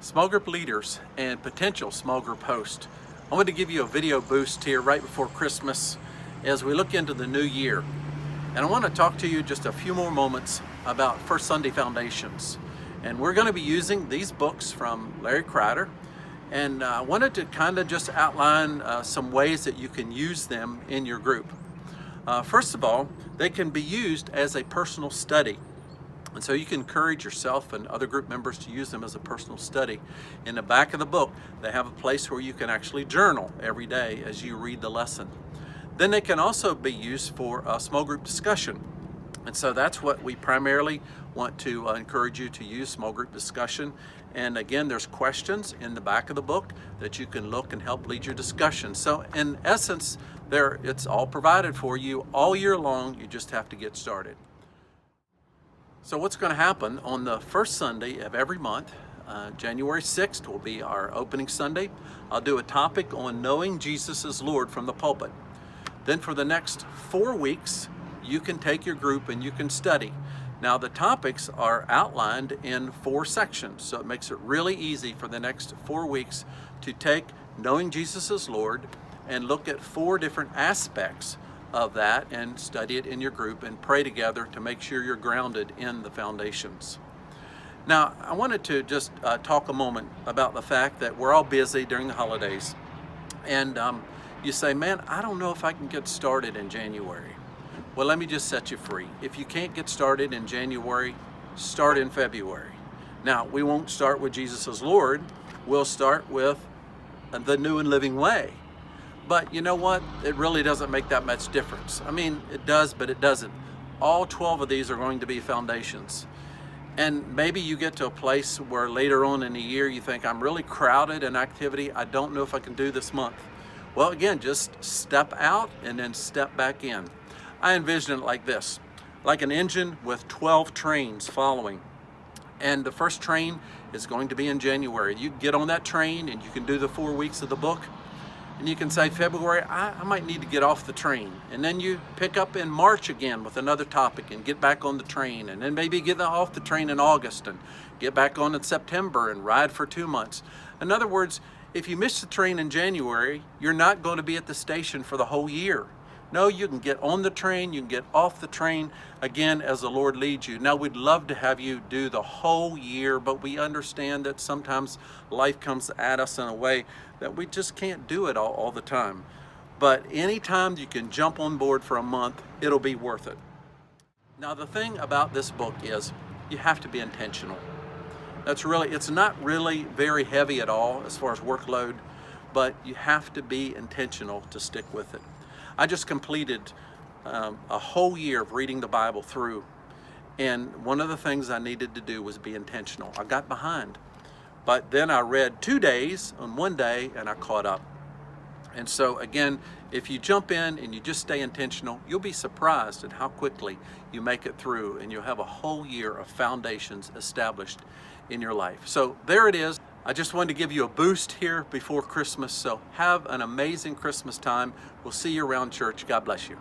Small group leaders and potential small group hosts. I want to give you a video boost here right before Christmas as we look into the new year. And I want to talk to you just a few more moments about First Sunday Foundations. And we're going to be using these books from Larry Kreider. And I wanted to kind of just outline some ways that you can use them in your group. First of all, they can be used as a personal study. And so you can encourage yourself and other group members to use them as a personal study. In the back of the book, they have a place where you can actually journal every day as you read the lesson. Then they can also be used for a small group discussion. And so that's what we primarily want to encourage you to use, small group discussion. And again, there's questions in the back of the book that you can look and help lead your discussion. So in essence, it's all provided for you all year long. You just have to get started. So what's going to happen on the first Sunday of every month, January 6th will be our opening Sunday. I'll do a topic on knowing Jesus as Lord from the pulpit. Then for the next 4 weeks, you can take your group and you can study. Now the topics are outlined in 4 sections, so it makes it really easy for the next 4 weeks to take knowing Jesus as Lord and look at 4 different aspects of that and study it in your group and pray together to make sure you're grounded in the foundations. Now, I wanted to just talk a moment about the fact that we're all busy during the holidays. And you say, man, I don't know if I can get started in January. Well, let me just set you free. If you can't get started in January, start in February. Now, we won't start with Jesus as Lord. We'll start with the new and living way. But you know what? It really doesn't make that much difference. I mean, it does, but it doesn't. All 12 of these are going to be foundations. And maybe you get to a place where later on in the year you think, I'm really crowded in activity. I don't know if I can do this month. Well, again, just step out and then step back in. I envision it like this, like an engine with 12 trains following. And the first train is going to be in January. You get on that train and you can do the 4 weeks of the book. And you can say, February, I might need to get off the train. And then you pick up in March again with another topic and get back on the train. And then maybe get off the train in August and get back on in September and ride for 2 months. In other words, if you miss the train in January, you're not going to be at the station for the whole year. No, you can get on the train, you can get off the train, again, as the Lord leads you. Now, we'd love to have you do the whole year, but we understand that sometimes life comes at us in a way that we just can't do it all the time. But anytime you can jump on board for a month, it'll be worth it. Now, the thing about this book is you have to be intentional. It's not really very heavy at all as far as workload, but you have to be intentional to stick with it. I just completed a whole year of reading the Bible through, and one of the things I needed to do was be intentional. I got behind, but then I read 2 days on one day and I caught up. And so again, if you jump in and you just stay intentional, you'll be surprised at how quickly you make it through, and you'll have a whole year of foundations established in your life. So there it is. I just wanted to give you a boost here before Christmas. So have an amazing Christmas time. We'll see you around church. God bless you.